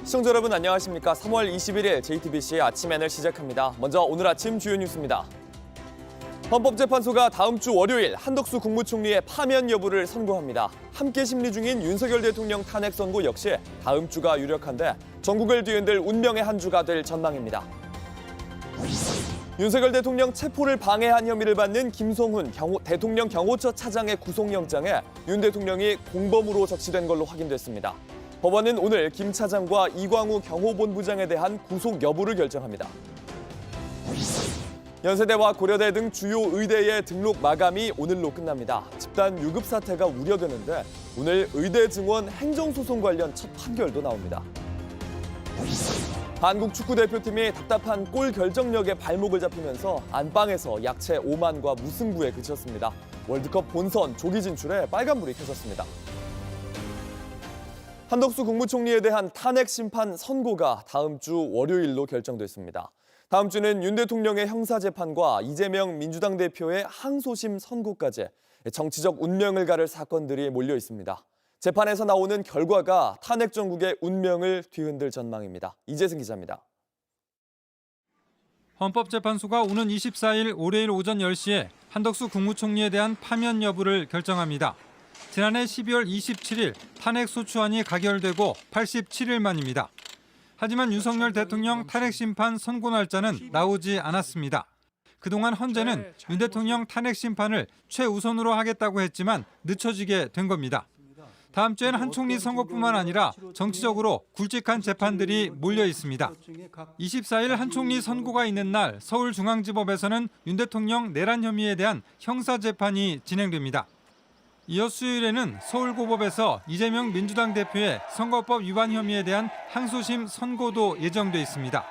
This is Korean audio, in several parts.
시청자 여러분 안녕하십니까? 3월 21일 JTBC의 아침 N을 시작합니다. 먼저 오늘 아침 주요 뉴스입니다. 헌법재판소가 다음 주 월요일 한덕수 국무총리의 파면 여부를 선고합니다. 함께 심리 중인 윤석열 대통령 탄핵 선고 역시 다음 주가 유력한데 전국을 뒤흔들 운명의 한 주가 될 전망입니다. 윤석열 대통령 체포를 방해한 혐의를 받는 김성훈 대통령 경호처 차장의 구속영장에 윤 대통령이 공범으로 적시된 걸로 확인됐습니다. 법원은 오늘 김 차장과 이광우 경호본부장에 대한 구속 여부를 결정합니다. 연세대와 고려대 등 주요 의대의 등록 마감이 오늘로 끝납니다. 집단 유급 사태가 우려되는데 오늘 의대 증원 행정소송 관련 첫 판결도 나옵니다. 한국 축구대표팀이 답답한 골 결정력에 발목을 잡히면서 안방에서 약체 오만과 무승부에 그쳤습니다. 월드컵 본선 조기 진출에 빨간불이 켜졌습니다. 한덕수 국무총리에 대한 탄핵 심판 선고가 다음 주 월요일로 결정됐습니다. 다음 주는 윤 대통령의 형사재판과 이재명 민주당 대표의 항소심 선고까지 정치적 운명을 가를 사건들이 몰려 있습니다. 재판에서 나오는 결과가 탄핵 정국의 운명을 뒤흔들 전망입니다. 이재승 기자입니다. 헌법재판소가 오는 24일 월요일 오전 10시에 한덕수 국무총리에 대한 파면 여부를 결정합니다. 지난해 12월 27일 탄핵 소추안이 가결되고 87일 만입니다. 하지만 윤석열 대통령 탄핵 심판 선고 날짜는 나오지 않았습니다. 그동안 헌재는 윤 대통령 탄핵 심판을 최우선으로 하겠다고 했지만 늦춰지게 된 겁니다. 다음 주엔 한 총리 선거뿐만 아니라 정치적으로 굵직한 재판들이 몰려 있습니다. 24일 한 총리 선고가 있는 날 서울중앙지법에서는 윤 대통령 내란 혐의에 대한 형사재판이 진행됩니다. 이어 수요일에는 서울고법에서 이재명 민주당 대표의 선거법 위반 혐의에 대한 항소심 선고도 예정돼 있습니다.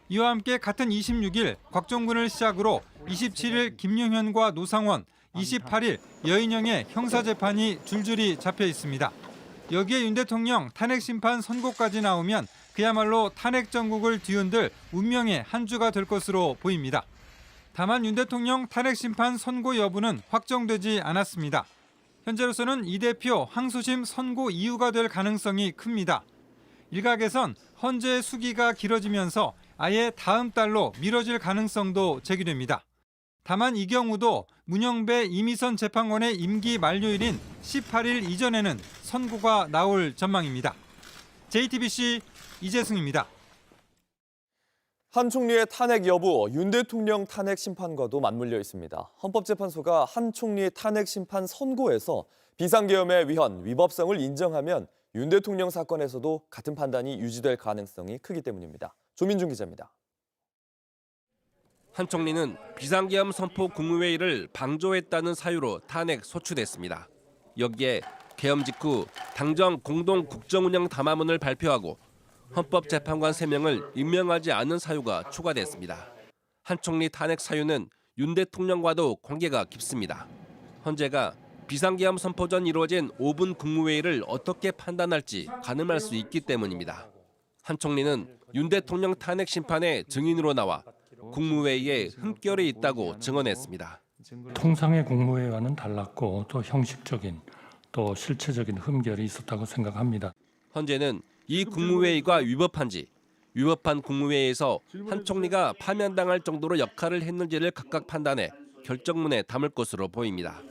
이와 함께 같은 26일 곽종근을 시작으로 27일 김용현과 노상원, 28일 여인영의 형사재판이 줄줄이 잡혀 있습니다. 여기에 윤 대통령 탄핵 심판 선고까지 나오면 그야말로 탄핵 정국을 뒤흔들 운명의 한 주가 될 것으로 보입니다. 다만 윤 대통령 탄핵 심판 선고 여부는 확정되지 않았습니다. 현재로서는 이 대표 항소심 선고 이유가 될 가능성이 큽니다. 일각에선 헌재의 수기가 길어지면서 아예 다음 달로 미뤄질 가능성도 제기됩니다. 다만 이 경우도 문영배 이미선 재판관의 임기 만료일인 18일 이전에는 선고가 나올 전망입니다. JTBC 이재승입니다. 한 총리의 탄핵 여부, 윤 대통령 탄핵 심판과도 맞물려 있습니다. 헌법재판소가 한 총리의 탄핵 심판 선고에서 비상계엄의 위헌, 위법성을 인정하면 윤 대통령 사건에서도 같은 판단이 유지될 가능성이 크기 때문입니다. 조민중 기자입니다. 한 총리는 비상계엄 선포 국무회의를 방조했다는 사유로 탄핵 소추됐습니다. 여기에 계엄 직후 당정 공동 국정운영 담화문을 발표하고 헌법재판관 3명을 임명하지 않은 사유가 추가됐습니다. 한 총리 탄핵 사유는 윤 대통령과도 관계가 깊습니다. 헌재가 비상계엄 선포 전 이루어진 5분 국무회의를 어떻게 판단할지 가늠할 수 있기 때문입니다. 한 총리는 윤 대통령 탄핵 심판의 증인으로 나와 국무회의에 흠결이 있다고 증언했습니다. 통상의 국무회의와는 달랐고 또 형식적인 또 실체적인 흠결이 있었다고 생각합니다. 헌재는 이 국무회의가 위법한 국무회의에서 한 총리가 파면당할 정도로 역할을 했는지를 각각 판단해 결정문에 담을 것으로 보입니다.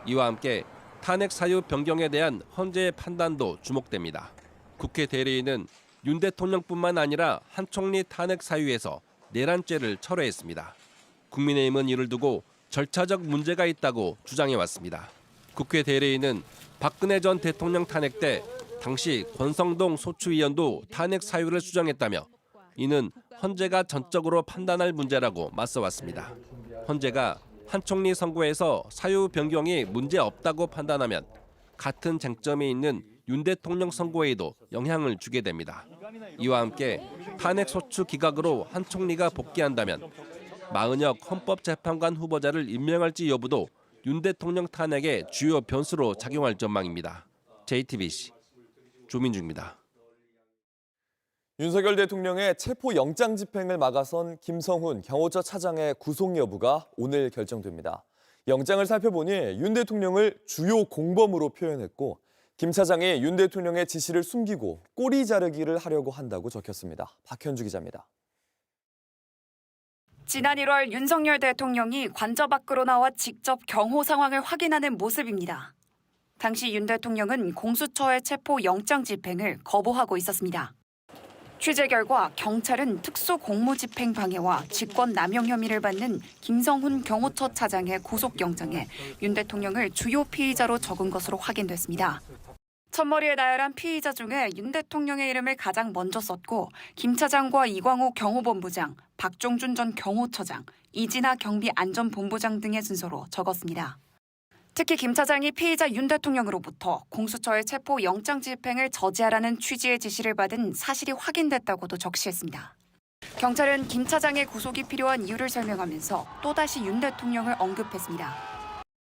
이와 함께 탄핵 사유 변경에 대한 헌재의 판단도 주목됩니다. 국회 대리인은 윤 대통령뿐만 아니라 한 총리 탄핵 사유에서 내란죄를 철회했습니다. 국민의힘은 이를 두고 절차적 문제가 있다고 주장해왔습니다. 국회 대리인은 박근혜 전 대통령 탄핵 때 당시 권성동 소추위원도 탄핵 사유를 수정했다며 이는 헌재가 전적으로 판단할 문제라고 맞서왔습니다. 헌재가 한 총리 선고에서 사유 변경이 문제 없다고 판단하면 같은 쟁점이 있는 윤 대통령 선고에도 영향을 주게 됩니다. 이와 함께 탄핵 소추 기각으로 한 총리가 복귀한다면 마은혁 헌법재판관 후보자를 임명할지 여부도 윤 대통령 탄핵의 주요 변수로 작용할 전망입니다. JTBC 조민중입니다. 윤석열 대통령의 체포 영장 집행을 막아선 김성훈 경호처 차장의 구속 여부가 오늘 결정됩니다. 영장을 살펴보니 윤 대통령을 주요 공범으로 표현했고 김 차장이 윤 대통령의 지시를 숨기고 꼬리 자르기를 하려고 한다고 적혔습니다. 박현주 기자입니다. 지난 1월 윤석열 대통령이 관저 밖으로 나와 직접 경호 상황을 확인하는 모습입니다. 당시 윤 대통령은 공수처의 체포 영장 집행을 거부하고 있었습니다. 취재 결과 경찰은 특수공무집행 방해와 직권남용 혐의를 받는 김성훈 경호처 차장의 구속영장에 윤 대통령을 주요 피의자로 적은 것으로 확인됐습니다. 첫머리에 나열한 피의자 중에 윤 대통령의 이름을 가장 먼저 썼고 김 차장과 이광우 경호본부장, 박종준 전 경호처장, 이진아 경비안전본부장 등의 순서로 적었습니다. 특히 김 차장이 피의자 윤 대통령으로부터 공수처의 체포 영장 집행을 저지하라는 취지의 지시를 받은 사실이 확인됐다고도 적시했습니다. 경찰은 김 차장의 구속이 필요한 이유를 설명하면서 또다시 윤 대통령을 언급했습니다.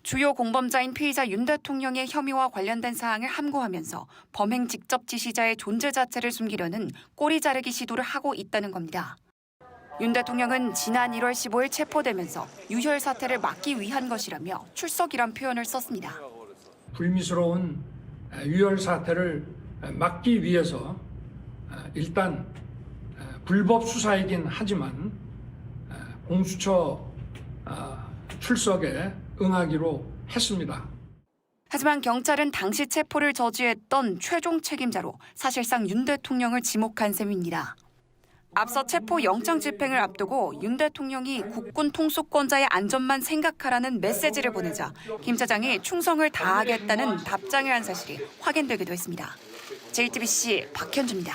주요 공범자인 피의자 윤 대통령의 혐의와 관련된 사항을 함구하면서 범행 직접 지시자의 존재 자체를 숨기려는 꼬리 자르기 시도를 하고 있다는 겁니다. 윤 대통령은 지난 1월 15일 체포되면서 유혈 사태를 막기 위한 것이라며 출석이란 표현을 썼습니다. 불미스러운 유혈 사태를 막기 위해서 일단 불법 수사이긴 하지만 공수처 출석에 응하기로 했습니다. 하지만 경찰은 당시 체포를 저지했던 최종 책임자로 사실상 윤 대통령을 지목한 셈입니다. 앞서 체포 영장 집행을 앞두고 윤 대통령이 국군 통수권자의 안전만 생각하라는 메시지를 보내자 김 차장이 충성을 다하겠다는 답장을 한 사실이 확인되기도 했습니다. JTBC 박현주입니다.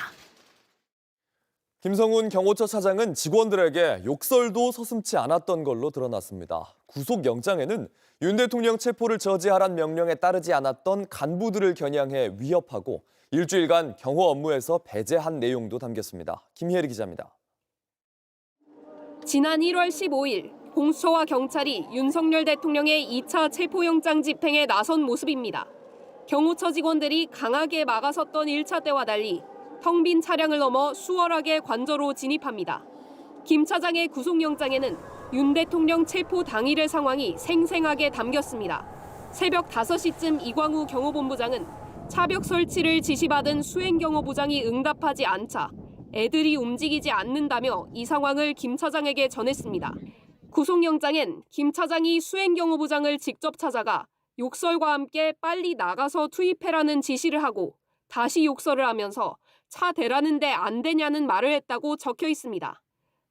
김성훈 경호처 차장은 직원들에게 욕설도 서슴지 않았던 걸로 드러났습니다. 구속영장에는 윤 대통령 체포를 저지하란 명령에 따르지 않았던 간부들을 겨냥해 위협하고 일주일간 경호 업무에서 배제한 내용도 담겼습니다. 김희애리 기자입니다. 지난 1월 15일 공수처와 경찰이 윤석열 대통령의 2차 체포영장 집행에 나선 모습입니다. 경호처 직원들이 강하게 막아섰던 1차 때와 달리 텅 빈 차량을 넘어 수월하게 관저로 진입합니다. 김 차장의 구속영장에는 윤 대통령 체포 당일의 상황이 생생하게 담겼습니다. 새벽 5시쯤 이광우 경호본부장은 차벽 설치를 지시받은 수행경호부장이 응답하지 않자 애들이 움직이지 않는다며 이 상황을 김 차장에게 전했습니다. 구속영장엔 김 차장이 수행경호부장을 직접 찾아가 욕설과 함께 빨리 나가서 투입해라는 지시를 하고 다시 욕설을 하면서 차 대라는데 안 되냐는 말을 했다고 적혀 있습니다.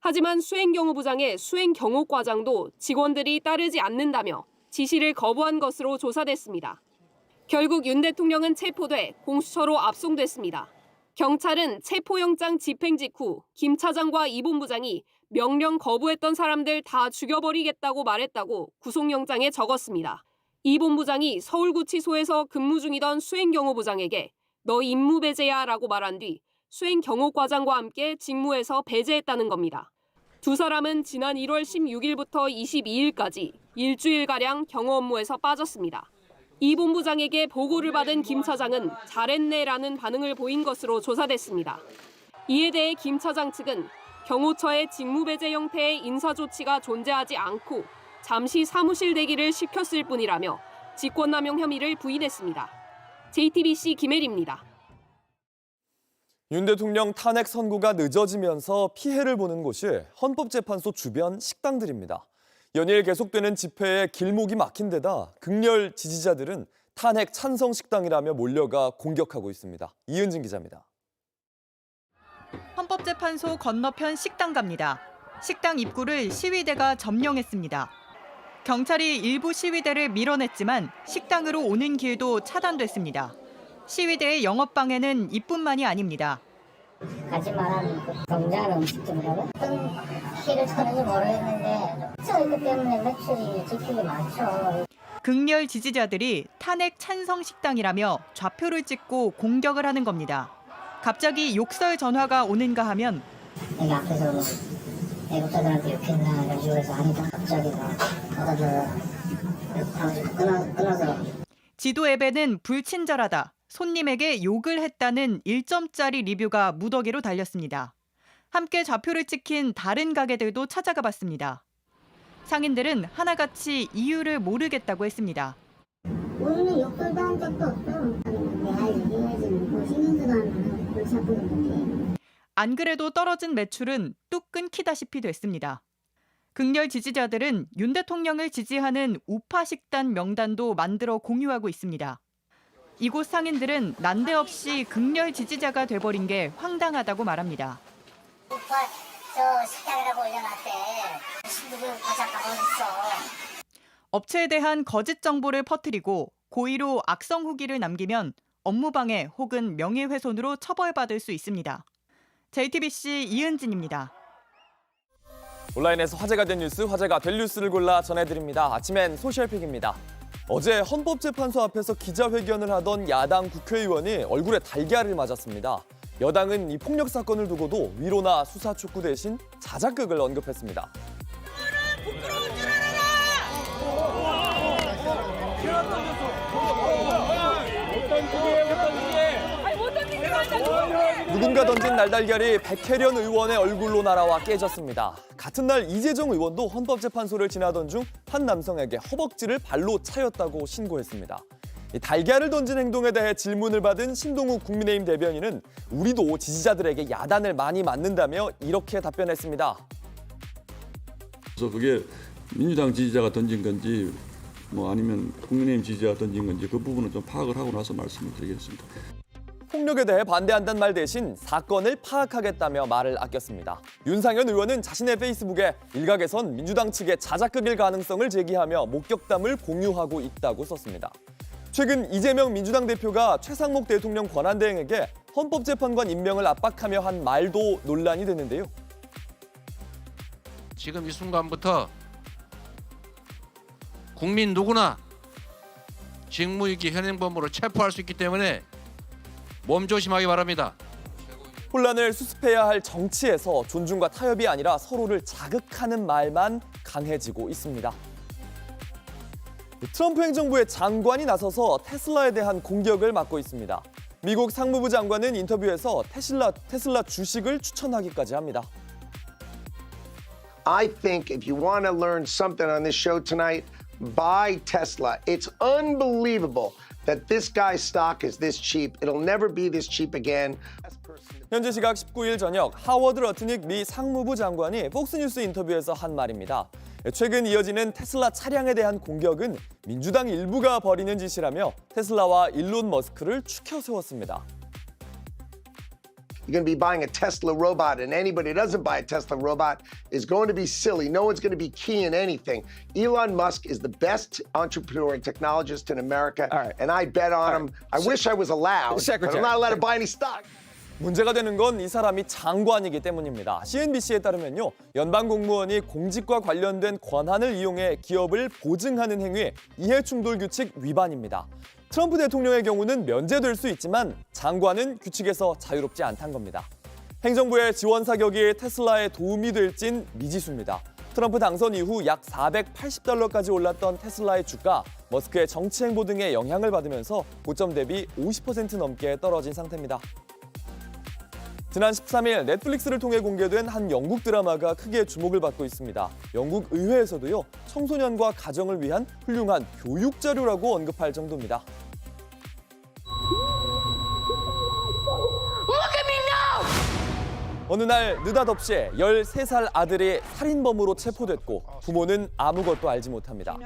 하지만 수행경호부장의 수행경호과장도 직원들이 따르지 않는다며 지시를 거부한 것으로 조사됐습니다. 결국 윤 대통령은 체포돼 공수처로 압송됐습니다. 경찰은 체포영장 집행 직후 김 차장과 이 본부장이 명령 거부했던 사람들 다 죽여버리겠다고 말했다고 구속영장에 적었습니다. 이 본부장이 서울구치소에서 근무 중이던 수행경호부장에게 너 임무 배제야 라고 말한 뒤 수행경호과장과 함께 직무에서 배제했다는 겁니다. 두 사람은 지난 1월 16일부터 22일까지 일주일가량 경호 업무에서 빠졌습니다. 이 본부장에게 보고를 받은 김 차장은 잘했네라는 반응을 보인 것으로 조사됐습니다. 이에 대해 김 차장 측은 경호처의 직무배제 형태의 인사조치가 존재하지 않고 잠시 사무실 대기를 시켰을 뿐이라며 직권남용 혐의를 부인했습니다. JTBC 김혜리입니다. 윤 대통령 탄핵 선고가 늦어지면서 피해를 보는 곳이 헌법재판소 주변 식당들입니다. 연일 계속되는 집회에 길목이 막힌 데다 극렬 지지자들은 탄핵 찬성 식당이라며 몰려가 공격하고 있습니다. 이은진 기자입니다. 헌법재판소 건너편 식당 갑니다. 식당 입구를 시위대가 점령했습니다. 경찰이 일부 시위대를 밀어냈지만 식당으로 오는 길도 차단됐습니다. 시위대의 영업방해는 이뿐만이 아닙니다. 하지 말한 경제하는 음식점이라고 어떤 피해를 쳤는지 모르겠는데 있기 때문에 매출이 지출이 많죠. 극렬 지지자들이 탄핵 찬성 식당이라며 좌표를 찍고 공격을 하는 겁니다. 갑자기 욕설 전화가 오는가 하면 여기 앞에서 애국자들한테 욕했나 이런 식으로 해서 하니까 갑자기 끊어서 지도 앱에는 불친절하다, 손님에게 욕을 했다는 1점짜리 리뷰가 무더기로 달렸습니다. 함께 좌표를 찍힌 다른 가게들도 찾아가 봤습니다. 상인들은 하나같이 이유를 모르겠다고 했습니다. 우리는 욕설도 한 적도 없어요. 이겨야지 뭐 신경도 안 하면 골치 아프게 못해. 안 그래도 떨어진 매출은 뚝 끊기다시피 됐습니다. 극렬 지지자들은 윤 대통령을 지지하는 우파 식단 명단도 만들어 공유하고 있습니다. 이곳 상인들은 난데없이 극렬 지지자가 돼버린 게 황당하다고 말합니다. 오빠 저 식당이라고 올려놨대. 누구 과자가 어딨어. 업체에 대한 거짓 정보를 퍼뜨리고 고의로 악성 후기를 남기면 업무방해 혹은 명예훼손으로 처벌받을 수 있습니다. JTBC 이은진입니다. 온라인에서 화제가 된 뉴스, 화제가 될 뉴스를 골라 전해드립니다. 아침엔 소셜픽입니다. 어제 헌법재판소 앞에서 기자회견을 하던 야당 국회의원이 얼굴에 달걀을 맞았습니다. 여당은 이 폭력 사건을 두고도 위로나 수사 촉구 대신 자작극을 언급했습니다. 누군가 던진 날달걀이 백혜련 의원의 얼굴로 날아와 깨졌습니다. 같은 날 이재정 의원도 헌법재판소를 지나던 중 한 남성에게 허벅지를 발로 차였다고 신고했습니다. 이 달걀을 던진 행동에 대해 질문을 받은 신동욱 국민의힘 대변인은 우리도 지지자들에게 야단을 많이 맞는다며 이렇게 답변했습니다. 그래서 그게 민주당 지지자가 던진 건지 뭐 아니면 국민의힘 지지자가 던진 건지 그 부분은 좀 파악을 하고 나서 말씀을 드리겠습니다. 폭력에 대해 반대한다는 말 대신 사건을 파악하겠다며 말을 아꼈습니다. 윤상현 의원은 자신의 페이스북에 일각에선 민주당 측의 자작극일 가능성을 제기하며 목격담을 공유하고 있다고 썼습니다. 최근 이재명 민주당 대표가 최상목 대통령 권한대행에게 헌법재판관 임명을 압박하며 한 말도 논란이 됐는데요. 지금 이 순간부터 국민 누구나 직무유기 현행범으로 체포할 수 있기 때문에 몸조심하기 바랍니다. 혼란을 수습해야 할 정치에서 존중과 타협이 아니라 서로를 자극하는 말만 강해지고 있습니다. 트럼프 행정부의 장관이 나서서 테슬라에 대한 공격을 맡고 있습니다. 미국 상무부 장관은 인터뷰에서 테슬라 주식을 추천하기까지 합니다. I think if you want to learn something on this show tonight, buy Tesla. It's unbelievable that this guy's stock is this cheap. It'll never be this cheap again. 현재 시각 19일 저녁 하워드 러트닉 미 상무부 장관이 폭스뉴스 인터뷰에서 한 말입니다. 최근 이어지는 테슬라 차량에 대한 공격은 민주당 일부가 벌이는 짓이라며 테슬라와 일론 머스크를 추켜 세웠습니다. You're going to be buying a Tesla robot, and anybody who doesn't buy a Tesla robot is going to be silly. No one's going to be keying anything. Elon Musk is the best entrepreneur and technologist in America, and I bet on him. I wish I was allowed, but I'm not allowed to buy any stock. 문제가 되는 건 이 사람이 장관이기 때문입니다. CNBC에 따르면요, 연방 공무원이 공직과 관련된 권한을 이용해 기업을 보증하는 행위, 이해충돌 규칙 위반입니다. 트럼프 대통령의 경우는 면제될 수 있지만 장관은 규칙에서 자유롭지 않다는 겁니다. 행정부의 지원 사격이 테슬라에 도움이 될진 미지수입니다. 트럼프 당선 이후 약 $480까지 올랐던 테슬라의 주가, 머스크의 정치 행보 등의 영향을 받으면서 고점 대비 50% 넘게 떨어진 상태입니다. 지난 13일 넷플릭스를 통해 공개된 한 영국 드라마가 크게 주목을 받고 있습니다. 영국 의회에서도요, 청소년과 가정을 위한 훌륭한 교육 자료라고 언급할 정도입니다. 어느 날 느닷없이 13살 아들이 살인범으로 체포됐고 부모는 아무것도 알지 못합니다.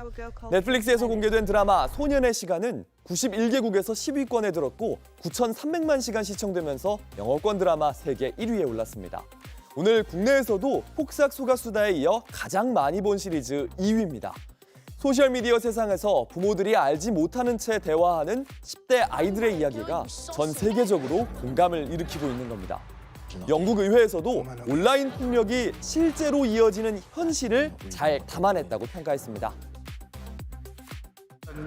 넷플릭스에서 공개된 드라마 소년의 시간은 91개국에서 10위권에 들었고 9,300만 시간 시청되면서 영어권 드라마 세계 1위에 올랐습니다. 오늘 국내에서도 폭삭 소가수다에 이어 가장 많이 본 시리즈 2위입니다. 소셜미디어 세상에서 부모들이 알지 못하는 채 대화하는 10대 아이들의 이야기가 전 세계적으로 공감을 일으키고 있는 겁니다. 영국 의회에서도 온라인 폭력이 실제로 이어지는 현실을 잘 담아냈다고 평가했습니다.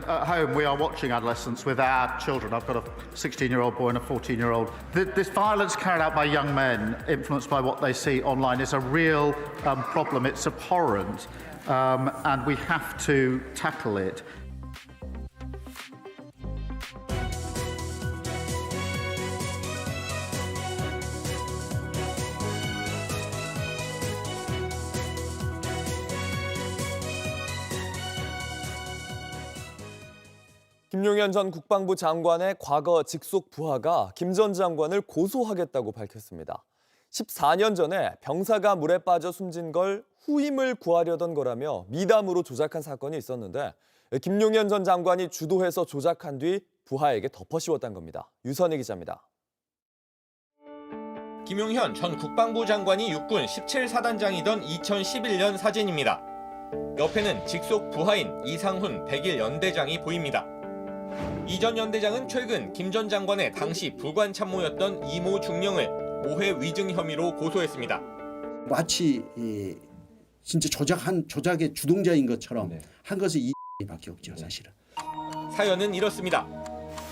At home, we are watching adolescents with our children. I've got a 16-year-old boy and a 14-year-old. This violence carried out by young men, influenced by what they see online, is a real problem. It's abhorrent, and we have to tackle it. 김용현 전 국방부 장관의 과거 직속 부하가 김 전 장관을 고소하겠다고 밝혔습니다. 14년 전에 병사가 물에 빠져 숨진 걸 후임을 구하려던 거라며 미담으로 조작한 사건이 있었는데 김용현 전 장관이 주도해서 조작한 뒤 부하에게 덮어씌웠다는 겁니다. 유선희 기자입니다. 김용현 전 국방부 장관이 육군 17사단장이던 2011년 사진입니다. 옆에는 직속 부하인 이상훈 101 연대장이 보입니다. 이 전 연대장은 최근 김 전 장관의 당시 부관 참모였던 이모 중령을 모해 위증 혐의로 고소했습니다. 마치 진짜 조작의 주동자인 것처럼 한 것은 이밖에 없죠, 사실은. 사연은 이렇습니다.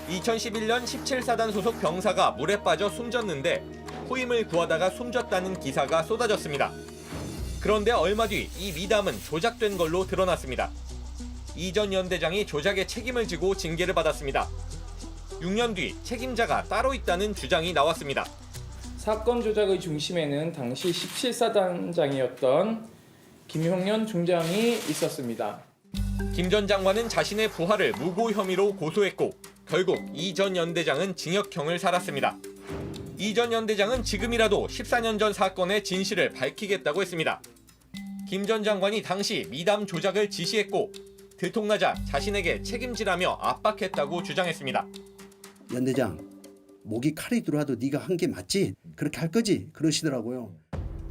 2011년 17사단 소속 병사가 물에 빠져 숨졌는데 후임을 구하다가 숨졌다는 기사가 쏟아졌습니다. 그런데 얼마 뒤 이 미담은 조작된 걸로 드러났습니다. 이 전 연대장이 조작의 책임을 지고 징계를 받았습니다. 6년 뒤 책임자가 따로 있다는 주장이 나왔습니다. 사건 조작의 중심에는 당시 17사단장이었던 김용현 중장이 있었습니다. 김 전 장관은 자신의 부하를 무고 혐의로 고소했고 결국 이 전 연대장은 징역형을 살았습니다. 이 전 연대장은 지금이라도 14년 전 사건의 진실을 밝히겠다고 했습니다. 김 전 장관이 당시 미담 조작을 지시했고 들통나자 자신에게 책임지라며 압박했다고 주장했습니다. 연대장, 목이 칼이 들어와도 네가 한 게 맞지? 그렇게 할 거지? 그러시더라고요.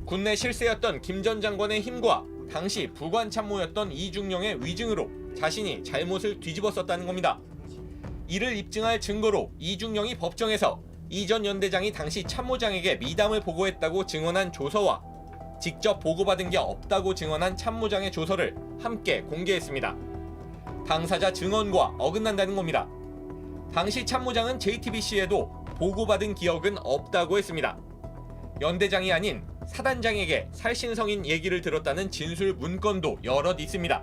군내 실세였던 김 전 장관의 힘과 당시 부관 참모였던 이중령의 위증으로 자신이 잘못을 뒤집었었다는 겁니다. 이를 입증할 증거로 이중령이 법정에서 이 전 연대장이 당시 참모장에게 미담을 보고했다고 증언한 조서와 직접 보고받은 게 없다고 증언한 참모장의 조서를 함께 공개했습니다. 당사자 증언과 어긋난다는 겁니다. 당시 참모장은 JTBC에도 보고받은 기억은 없다고 했습니다. 연대장이 아닌 사단장에게 살신성인 얘기를 들었다는 진술 문건도 여럿 있습니다.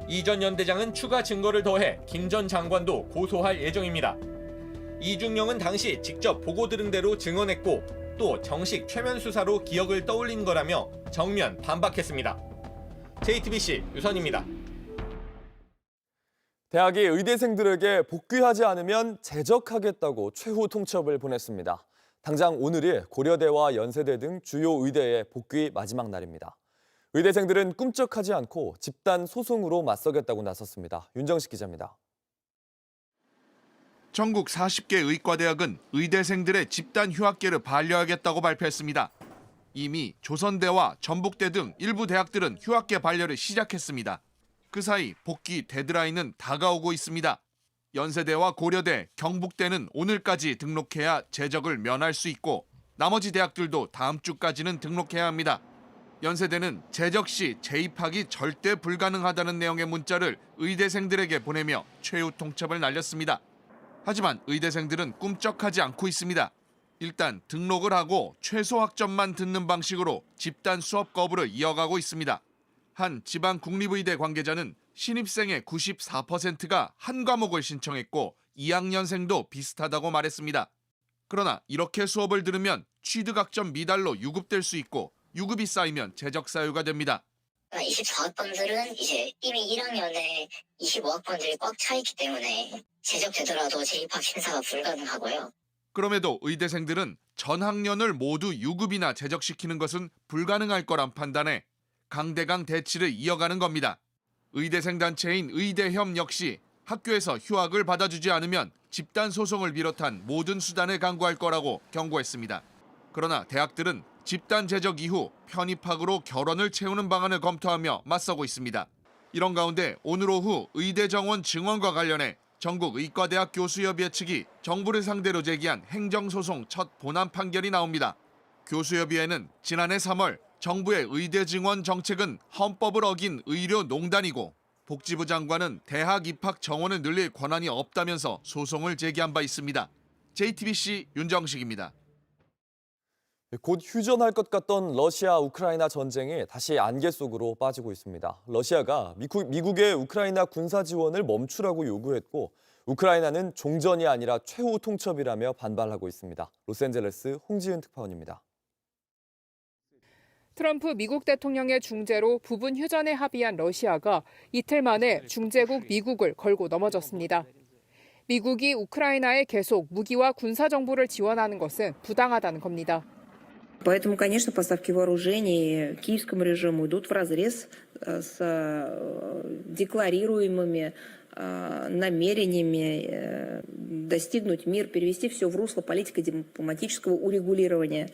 이 전 연대장은 추가 증거를 더해 김 전 장관도 고소할 예정입니다. 이중령은 당시 직접 보고 들은 대로 증언했고 또 정식 최면 수사로 기억을 떠올린 거라며 정면 반박했습니다. JTBC 유선입니다. 대학이 의대생들에게 복귀하지 않으면 제적하겠다고 최후 통첩을 보냈습니다. 당장 오늘이 고려대와 연세대 등 주요 의대의 복귀 마지막 날입니다. 의대생들은 꿈쩍하지 않고 집단 소송으로 맞서겠다고 나섰습니다. 윤정식 기자입니다. 전국 40개 의과대학은 의대생들의 집단 휴학계를 반려하겠다고 발표했습니다. 이미 조선대와 전북대 등 일부 대학들은 휴학계 반려를 시작했습니다. 그 사이 복귀 데드라인은 다가오고 있습니다. 연세대와 고려대, 경북대는 오늘까지 등록해야 제적을 면할 수 있고 나머지 대학들도 다음 주까지는 등록해야 합니다. 연세대는 제적 시 재입학이 절대 불가능하다는 내용의 문자를 의대생들에게 보내며 최후 통첩을 날렸습니다. 하지만 의대생들은 꿈쩍하지 않고 있습니다. 일단 등록을 하고 최소 학점만 듣는 방식으로 집단 수업 거부를 이어가고 있습니다. 한 지방 국립의대 관계자는 신입생의 94%가 한 과목을 신청했고 2학년생도 비슷하다고 말했습니다. 그러나 이렇게 수업을 들으면 취득학점 미달로 유급될 수 있고 유급이 쌓이면 제적 사유가 됩니다. 24학번들은 이제 이미 1학년에 25학번들이 꽉 차 있기 때문에 제적되더라도 재입학 심사가 불가능하고요. 그럼에도 의대생들은 전 학년을 모두 유급이나 제적시키는 것은 불가능할 거란 판단에 강대강 대치를 이어가는 겁니다. 의대생 단체인 의대협 역시 학교에서 휴학을 받아주지 않으면 집단 소송을 비롯한 모든 수단을 강구할 거라고 경고했습니다. 그러나 대학들은 집단 제적 이후 편입학으로 결원을 채우는 방안을 검토하며 맞서고 있습니다. 이런 가운데 오늘 오후 의대 정원 증원과 관련해 전국 의과대학 교수협의회 측이 정부를 상대로 제기한 행정소송 첫 본안 판결이 나옵니다. 교수협의회는 지난해 3월 정부의 의대 증원 정책은 헌법을 어긴 의료농단이고 복지부 장관은 대학 입학 정원을 늘릴 권한이 없다면서 소송을 제기한 바 있습니다. JTBC 윤정식입니다. 곧 휴전할 것 같던 러시아 우크라이나 전쟁이 다시 안개 속으로 빠지고 있습니다. 러시아가 미국의 우크라이나 군사 지원을 멈추라고 요구했고 우크라이나는 종전이 아니라 최후 통첩이라며 반발하고 있습니다. 로스앤젤레스 홍지은 특파원입니다. 트럼프 미국 대통령의 중재로 부분 휴전에 합의한 러시아가 이틀 만에 중재국 미국을 걸고 넘어졌습니다. 미국이 우크라이나에 계속 무기와 군사 정보를 지원하는 것은 부당하다는 겁니다. Поэтому, конечно, поставки вооружений киевскому режиму идут вразрез с декларируемыми намерениями достигнуть мир, перевести все в русло политико-дипломатического урегулирования.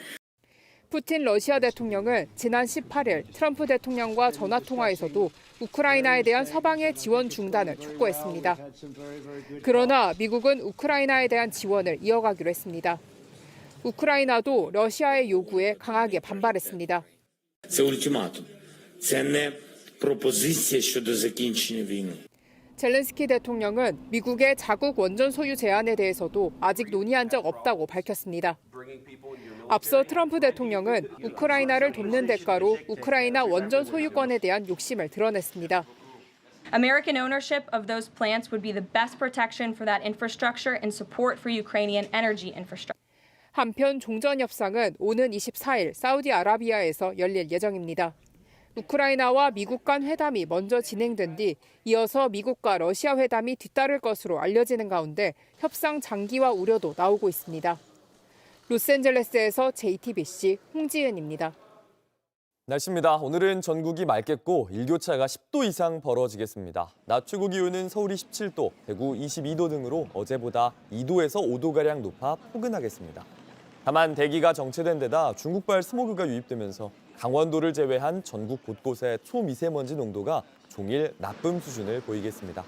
푸틴 러시아 대통령은 지난 18일 트럼프 대통령과 전화통화에서도 우크라이나에 대한 서방의 지원 중단을 촉구했습니다. 그러나 미국은 우크라이나에 대한 지원을 이어가기로 했습니다. 우크라이나도 러시아의 요구에 강하게 반발했습니다. Це ультиматум. Це не пропозиція щодо закінчення війни. 젤렌스키 대통령은 미국의 자국 원전 소유 제안에 대해서도 아직 논의한 적 없다고 밝혔습니다. 앞서 트럼프 대통령은 우크라이나를 돕는 대가로 우크라이나 원전 소유권에 대한 욕심을 드러냈습니다. American ownership of those plants would be the best protection for that infrastructure and support for Ukrainian energy infrastructure. 한편 종전 협상은 오는 24일 사우디아라비아에서 열릴 예정입니다. 우크라이나와 미국 간 회담이 먼저 진행된 뒤 이어서 미국과 러시아 회담이 뒤따를 것으로 알려지는 가운데 협상 장기화 우려도 나오고 있습니다. 로스앤젤레스에서 JTBC 홍지은입니다. 날씨입니다. 오늘은 전국이 맑겠고 일교차가 10도 이상 벌어지겠습니다. 낮 최고 기온은 서울이 17도, 대구 22도 등으로 어제보다 2도에서 5도가량 높아 포근하겠습니다. 다만 대기가 정체된 데다 중국발 스모그가 유입되면서 강원도를 제외한 전국 곳곳에 초미세먼지 농도가 종일 나쁨 수준을 보이겠습니다.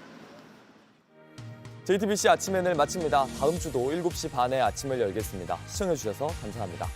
JTBC 아침 NL 마칩니다. 다음 주도 7시 반에 아침을 열겠습니다. 시청해주셔서 감사합니다.